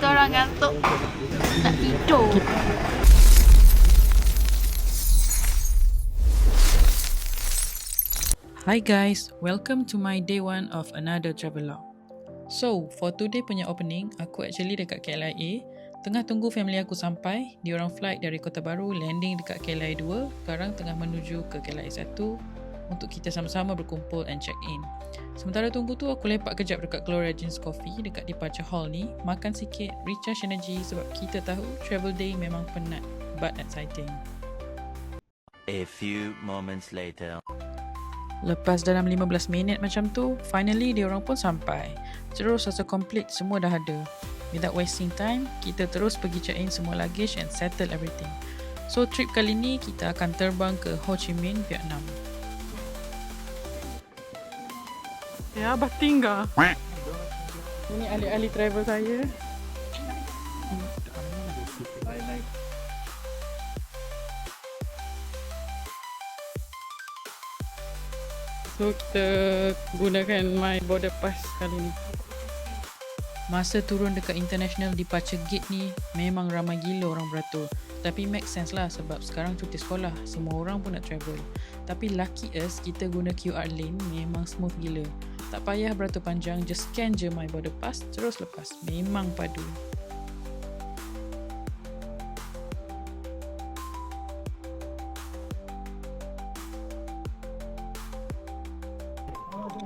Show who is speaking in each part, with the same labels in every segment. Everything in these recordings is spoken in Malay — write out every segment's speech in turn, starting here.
Speaker 1: Kita orang ngantuk. Nak tidur.
Speaker 2: Hi guys, welcome to my day one of another travel log. So, for today punya opening, aku actually dekat KLIA. Tengah tunggu family aku sampai. Diorang flight dari Kota Baru, landing dekat KLIA 2. Sekarang tengah menuju ke KLIA 1 untuk kita sama-sama berkumpul and check in. Sementara tunggu tu, aku lepak kejap dekat Gloria Jeans Coffee dekat departure hall ni. Makan sikit, recharge energy sebab kita tahu travel day memang penat but exciting.
Speaker 3: A few moments later.
Speaker 2: Lepas dalam 15 minit macam tu, finally diorang pun sampai. Terus rasa complete, semua dah ada. Without wasting time, kita terus pergi check in semua luggage and settle everything. So trip kali ni kita akan terbang ke Ho Chi Minh, Vietnam. Ya, abah tinggal. Ini ahli-ahli travel saya. So kita gunakan my border pass kali ni. Masa turun dekat international departure gate ni memang ramai gila orang beratur. Tapi make sense lah sebab sekarang cuti sekolah, semua orang pun nak travel. Tapi lucky us, kita guna QR lane memang smooth gila. Tak payah beratur panjang, just scan je my border pass terus lepas. Memang padu.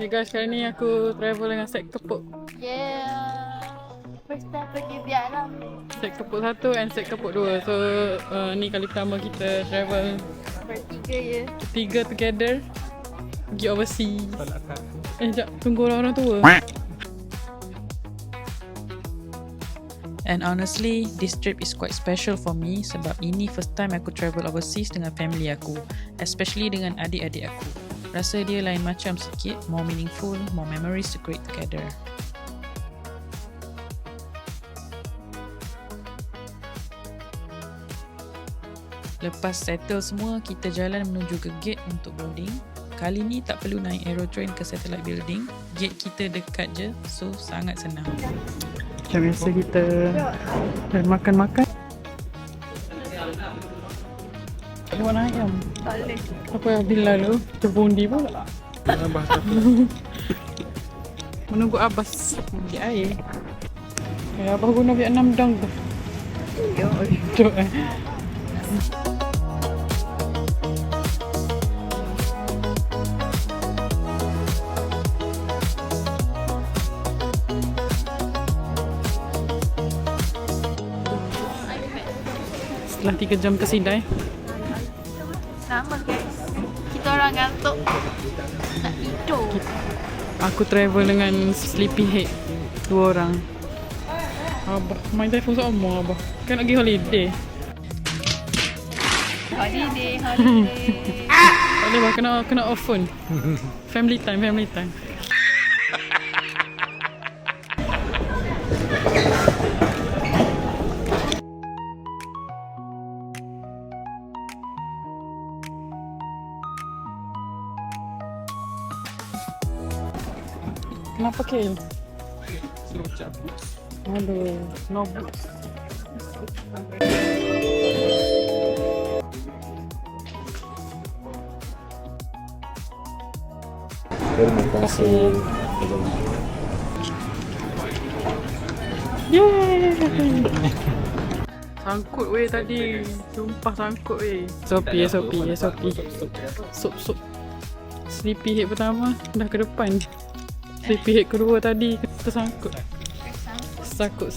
Speaker 2: Hey guys, kali ni aku travel dengan set kepuk.
Speaker 1: Yeah. First time pergi Vietnam.
Speaker 2: Set kepuk 1 and set kepuk 2. So ni kali pertama kita travel
Speaker 1: Bertiga je.
Speaker 2: tiga together pergi overseas. Sekejap, tunggu orang-orang tua. And honestly, this trip is quite special for me sebab ini first time aku travel overseas dengan family aku, especially dengan adik-adik aku. Rasa dia lain macam sikit, more meaningful, more memories to create together. Lepas settle semua, kita jalan menuju ke gate untuk boarding. Kali ni tak perlu naik aerotrain ke satellite building. Gate kita dekat je, so sangat senang. Macam biasa kita makan-makan. Ada warna ayam.
Speaker 1: Tak boleh.
Speaker 2: Apa yang bila tu? Terbundi pula. Abah menunggu Abbas di air. Abah guna Vietnam dong tu. Duk Setelah 3 jam tersidai.
Speaker 1: Sama guys. Kita orang ngantuk. Nak tidur.
Speaker 2: Aku travel dengan sleepy head 2 orang. Abah main telefon sama Abah. Kan nak pergi holiday.
Speaker 1: Holiday.
Speaker 2: Tak boleh bah, kena off phone. Family time. Kenapa Kale? Aduh, no boots.
Speaker 4: Terima kasih.
Speaker 2: Yeay! Sangkut weh tadi. Sumpah sangkut weh. SOP. Sup. Sleepy head pertama dah ke depan. Sleepy head kedua tadi tersangkut. Sakut.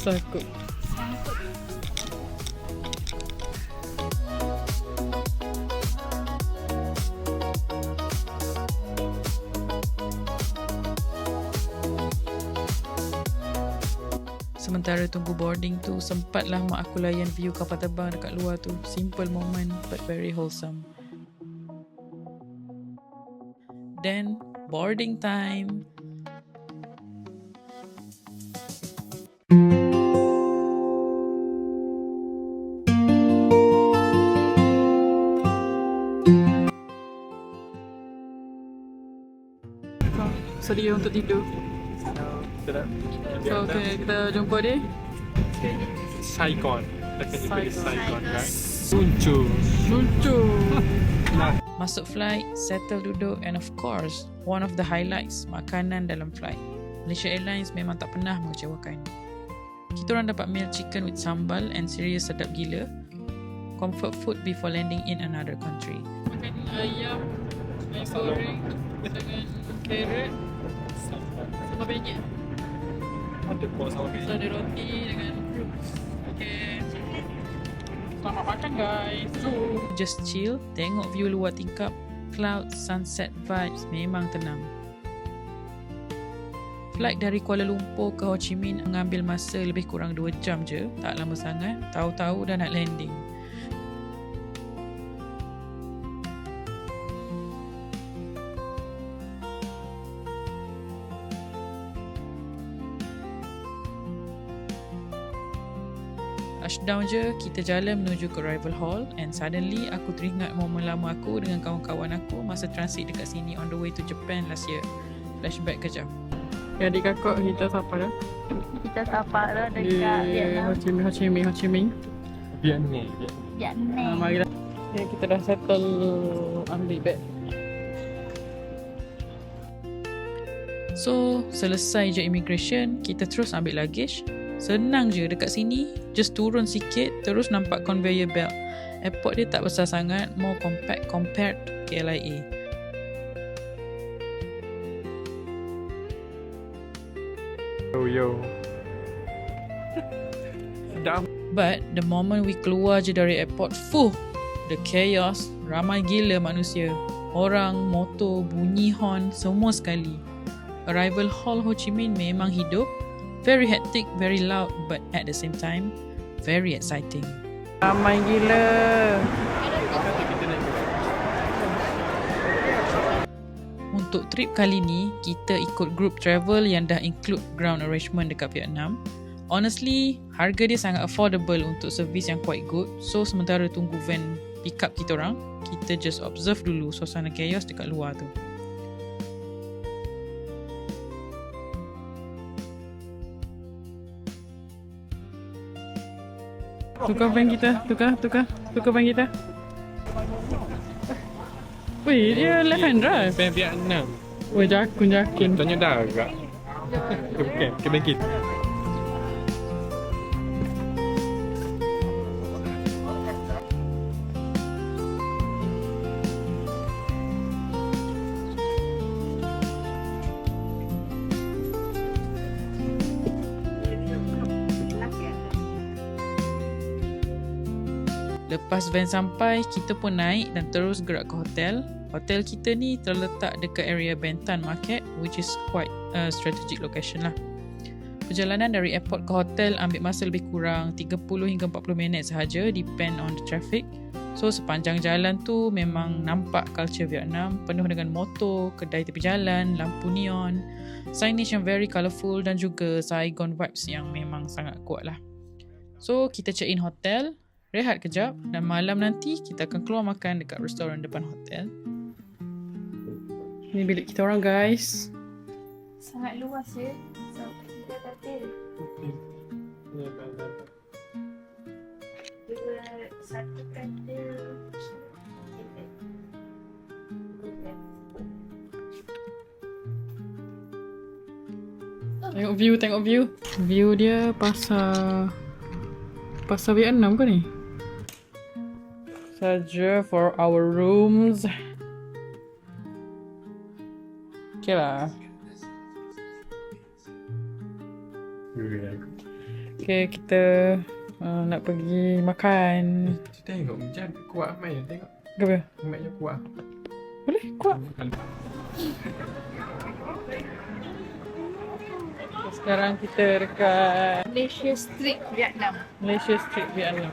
Speaker 2: Sementara tunggu boarding tu, sempatlah mak aku layan view kapal terbang dekat luar tu. Simple moment but very wholesome. Then, boarding time. Sedia untuk tidur. So, okay, kita jumpa dia.
Speaker 5: Saigon. Dekat daripada Saigon kan. Luncur.
Speaker 2: Masuk flight, settle duduk and of course, one of the highlights, makanan dalam flight. Malaysia Airlines memang tak pernah mengecewakan. Kita orang dapat meal chicken with sambal and serious sedap gila. Comfort food before landing in another country. Makan ayam goreng dengan carrot sama penyet.
Speaker 5: Ada kuah sama
Speaker 2: So ada roti dengan fruits. Okay. Selamat makan guys. So just chill, tengok view luar tingkap, clouds, sunset vibes, memang tenang. Flight dari Kuala Lumpur ke Ho Chi Minh mengambil masa lebih kurang 2 jam je, tak lama sangat, tahu-tahu dah nak landing. Touchdown je, kita jalan menuju ke arrival hall and suddenly aku teringat momen lama aku dengan kawan-kawan aku masa transit dekat sini on the way to Japan last year. Flashback kejap. Ya, adik kakak kita siapa dah?
Speaker 1: Kita tapak dah dekat Vietnam.
Speaker 2: Ho Chi Minh.
Speaker 5: Vietnam.
Speaker 1: Vietnam.
Speaker 2: Marilah. Ya, kita dah settle ambil beg. So, selesai je immigration, kita terus ambil luggage. Senang je dekat sini, just turun sikit terus nampak conveyor belt. Airport dia tak besar sangat, more compact compared to KLIA.
Speaker 5: Yo. Sedap.
Speaker 2: But the moment we keluar je dari airport, the chaos, ramai gila manusia. Orang, motor, bunyi horn, semua sekali. Arrival hall Ho Chi Minh memang hidup. Very hectic, very loud, but at the same time, very exciting. Ramai gila. Untuk trip kali ni, kita ikut group travel yang dah include ground arrangement dekat Vietnam. Honestly, harga dia sangat affordable untuk servis yang quite good. So, sementara tunggu van pick up kita orang, kita just observe dulu suasana chaos dekat luar tu. Tukar van kita, tukar van kita. Weh, dia left hand drive.
Speaker 5: Van Vietnam.
Speaker 2: Weh, jakin.
Speaker 5: Tanya dah agak. Bukan, ke bangkit.
Speaker 2: Lepas van sampai, kita pun naik dan terus gerak ke hotel. Hotel kita ni terletak dekat area Bentan Market, which is quite a strategic location lah. Perjalanan dari airport ke hotel ambil masa lebih kurang 30 hingga 40 minit sahaja, depend on the traffic. So sepanjang jalan tu memang nampak culture Vietnam, penuh dengan motor, kedai tepi jalan, lampu neon, signage yang very colourful dan juga Saigon vibes yang memang sangat kuat lah. So kita check in hotel, rehat kejap dan malam nanti kita akan keluar makan dekat restoran depan hotel. Ni bilik kita orang guys.
Speaker 1: Sangat luas ya. So, kita katil. Satu katil.
Speaker 2: Tengok view. View dia pasar Vietnam ke ni? Saja for our rooms. Okay lah. Okay, kita nak pergi makan.
Speaker 5: Tengok macam kuat main tengok.
Speaker 2: Kenapa?
Speaker 5: Main kuat.
Speaker 2: Boleh? Kuat. Sekarang kita dekat
Speaker 1: Malaysia Street Vietnam.
Speaker 2: Malaysia Street Vietnam.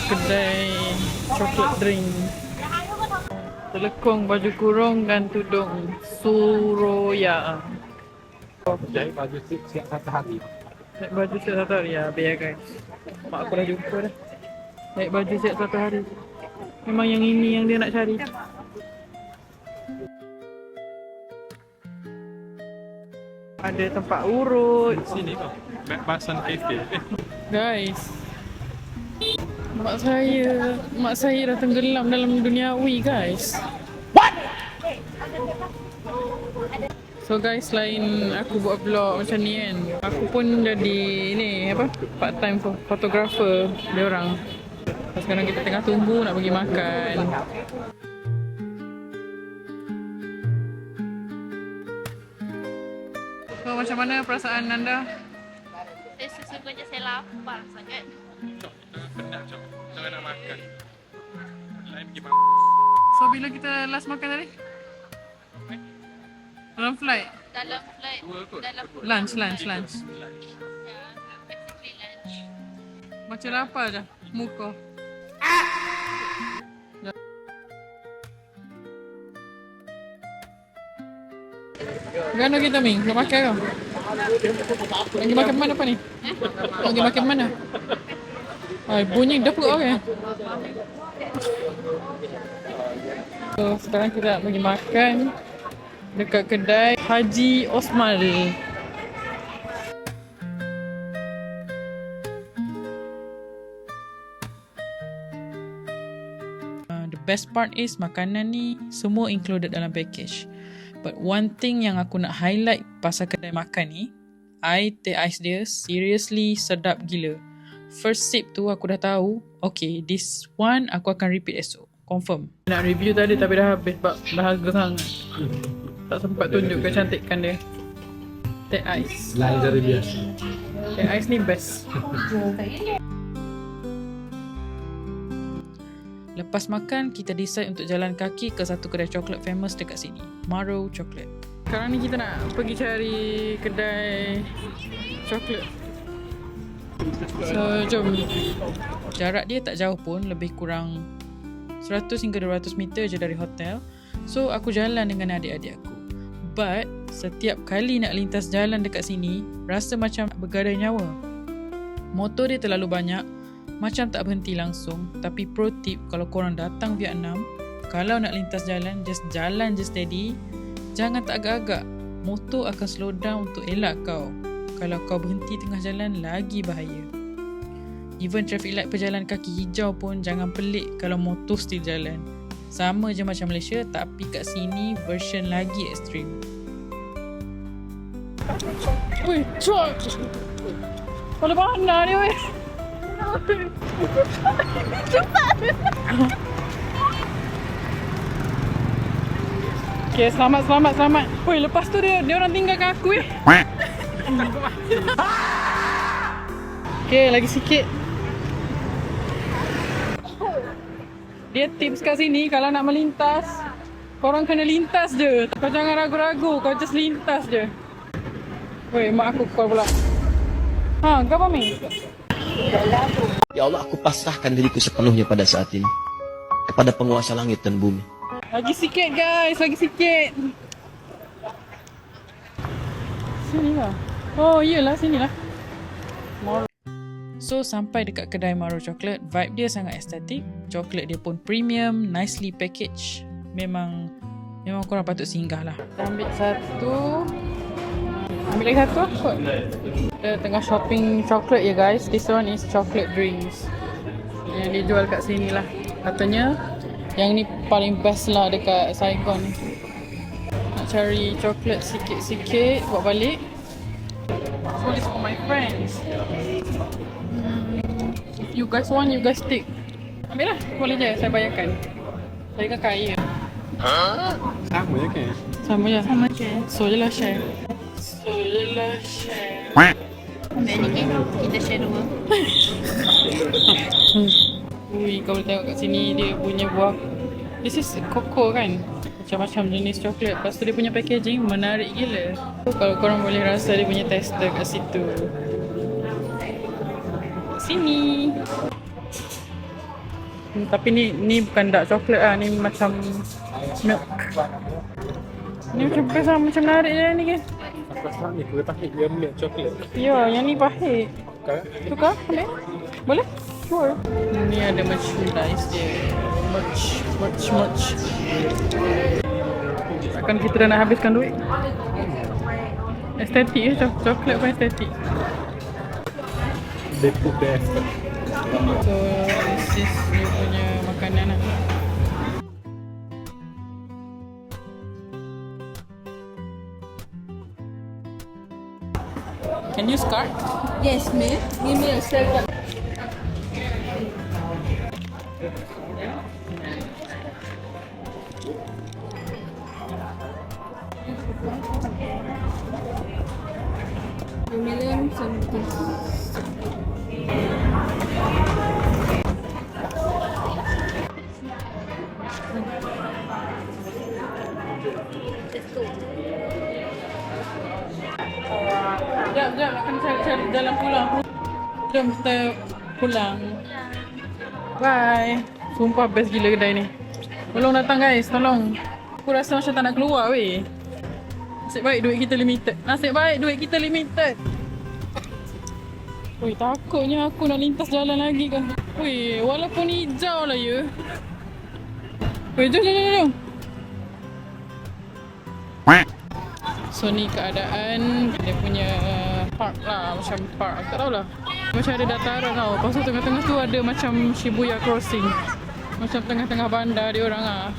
Speaker 2: Kedai chocolate drink. Telekong, baju kurung dan tudung Suroya.
Speaker 5: Jadi baju siap satu hari.
Speaker 2: Naik baju siap satu hari ya, biar guys. Mak aku dah jumpa dah. Naik baju siap satu hari. Memang yang ini yang dia nak cari. Ada tempat urut.
Speaker 5: Sini kau. Basan cafe.
Speaker 2: Guys, mak saya dah tenggelam dalam duniawi guys. What? So guys, selain aku buat vlog macam ni kan, aku pun jadi ni apa, part time photographer dia orang. Sekarang kita tengah tunggu nak pergi makan. So macam mana perasaan anda?
Speaker 1: Saya sesungguhnya saya lapar sangat.
Speaker 5: Penat cok. Jangan nak makan. Lain pergi makan.
Speaker 2: So bila kita last makan tadi? Dalam flight?
Speaker 1: Dalam flight, dalam
Speaker 2: Lunch.
Speaker 1: ya, basically lunch.
Speaker 2: Macam lapar dah muka. Gana kita Ming, nak makan kau? Lagi makan mana apa ni? Lagi makan mana? Ay, bunyi dah perut orang. So sekarang kita nak pergi makan dekat kedai Haji Osmal. The best part is makanan ni semua included dalam package. But one thing yang aku nak highlight pasal kedai makan ni, teh ais dia seriously sedap gila. First sip tu aku dah tahu, okay, this one aku akan repeat esok. Confirm. Nak review tadi tapi dah habis sebab dah harga sangat. Tak sempat tunjuk kecantikan dia. Teh ais.
Speaker 5: Lain dari biasa.
Speaker 2: Teh ais ni best. Lepas makan, kita decide untuk jalan kaki ke satu kedai coklat famous dekat sini, Maro Chocolate. Sekarang ni kita nak pergi cari kedai coklat. So, jom. Jarak dia tak jauh pun, lebih kurang 100 hingga 200 meter je dari hotel. So, aku jalan dengan adik-adik aku. But, setiap kali nak lintas jalan dekat sini, rasa macam bergadai nyawa. Motor dia terlalu banyak, macam tak berhenti langsung. Tapi pro tip, kalau korang datang Vietnam, kalau nak lintas jalan je steady. Jangan tak agak-agak. Motor akan slow down untuk elak kau. Kalau kau berhenti tengah jalan, lagi bahaya. Even traffic light pejalan kaki hijau pun jangan pelik kalau motor still jalan. Sama je macam Malaysia, tapi kat sini version lagi ekstrim. Weh, cuak! Boleh pandai ni weh! Okay, selamat. Weh, lepas tu dia orang tinggalkan aku weh. Okay, lagi sikit. Dia tips kat sini kalau nak melintas, korang kena lintas je. Kau jangan ragu-ragu, kau just lintas je. Weh, mak aku call pula. Ha, kau apa Ming?
Speaker 6: Ya Allah, aku pasrahkan diriku sepenuhnya pada saat ini kepada penguasa langit dan bumi.
Speaker 2: Lagi sikit guys, lagi sikit. Sinilah. Oh iyalah, sinilah. So sampai dekat kedai Maro Chocolate, vibe dia sangat estetik. Coklat dia pun premium, nicely packaged. Memang korang patut singgah lah. Ambil satu. Ambil lagi satu kot. Kita tengah shopping coklat ya guys. This one is chocolate drinks yang dia jual kat sini lah. Katanya yang ni paling best lah dekat Saigon ni. Nak cari coklat sikit-sikit buat balik. So this for my friends. If you guys want, you guys take. Ambil lah, boleh je, saya bayarkan. Saya kan kaya.
Speaker 5: Sama je kan?
Speaker 2: Sama je.
Speaker 1: Sama je.
Speaker 2: So je lah share.
Speaker 1: Ambil ni kan, kita share dua.
Speaker 2: Ui, kau boleh tengok kat sini dia punya buah. This is cocoa kan? Macam-macam jenis coklat. Lepas tu dia punya packaging menarik gila. Kalau korang boleh rasa dia punya tester kat situ. Sini. Tapi ni bukan dark coklat lah. Ni macam milk. Ni macam best lah. Macam menarik je ni kan.
Speaker 5: Aku rasa ni kau pahit dia milk coklat.
Speaker 2: Ya, yang ni pahit.
Speaker 5: Kau?
Speaker 2: Tukar? Ambil? Boleh? Sure. Ni ada merchandise dia. Merch. Takkan kita dah nak habiskan duit. Estetik je, coklat pun estetik.
Speaker 5: They put the effort.
Speaker 2: So this is dia punya makanan lah. Can you start?
Speaker 1: Yes, me. Give me a second. Million something.
Speaker 2: Sekejap, akan cari jalan pulang. Jom kita pulang. Bye. Sumpah best gila kedai ni. Tolong datang guys, tolong. Aku rasa macam tak nak keluar weh. Nasib baik duit kita limited. Ui, takutnya aku nak lintas jalan lagi kan. Ui, walaupun hijau lah ya. Ui, jom. So ni keadaan dia punya park lah, macam park, aku tak tahulah. Macam ada dataran tau, lepas tu tengah-tengah tu ada macam Shibuya Crossing. Macam tengah-tengah bandar dia orang lah.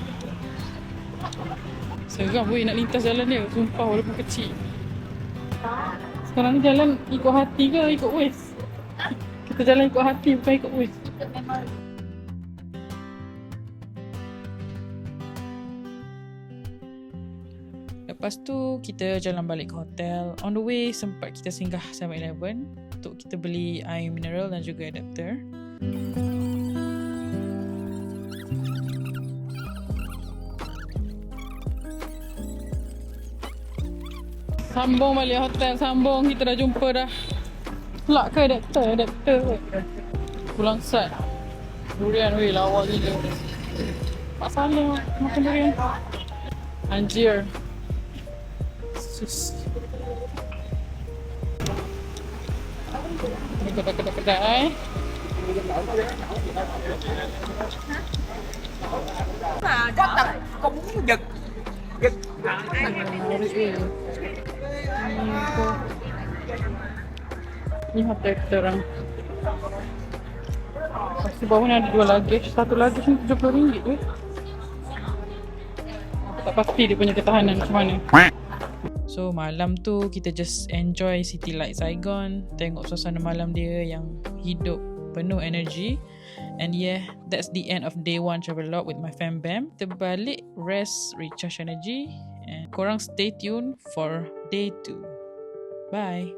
Speaker 2: Seram weh nak lintas jalan dia, sumpah walaupun kecil. Sekarang ni jalan ikut hati ke ikut waist? Kita jalan ikut hati bukan ikut waist. Lepas tu kita jalan balik ke hotel. On the way sempat kita singgah 7-Eleven untuk kita beli air mineral dan juga adapter. Sambung balik hotel, sambung. Kita dah jumpa dah. Pulak ke adapter. Pulang sat. Durian weh, lawa gila. Tak salah makan durian. Anjir. Sus. Ini kedai-kedai. Ni hotel kita orang. Pasti bawah ni ada 2 luggage. Satu luggage ni RM70 weh. Tak pasti dia punya ketahanan macam mana. So malam tu kita just enjoy City Light Saigon, tengok suasana malam dia yang hidup, penuh energy. And yeah, that's the end of day 1 Travelog with my fam bam. Kita balik, rest, recharge energy, and korang stay tuned for day 2. Bye.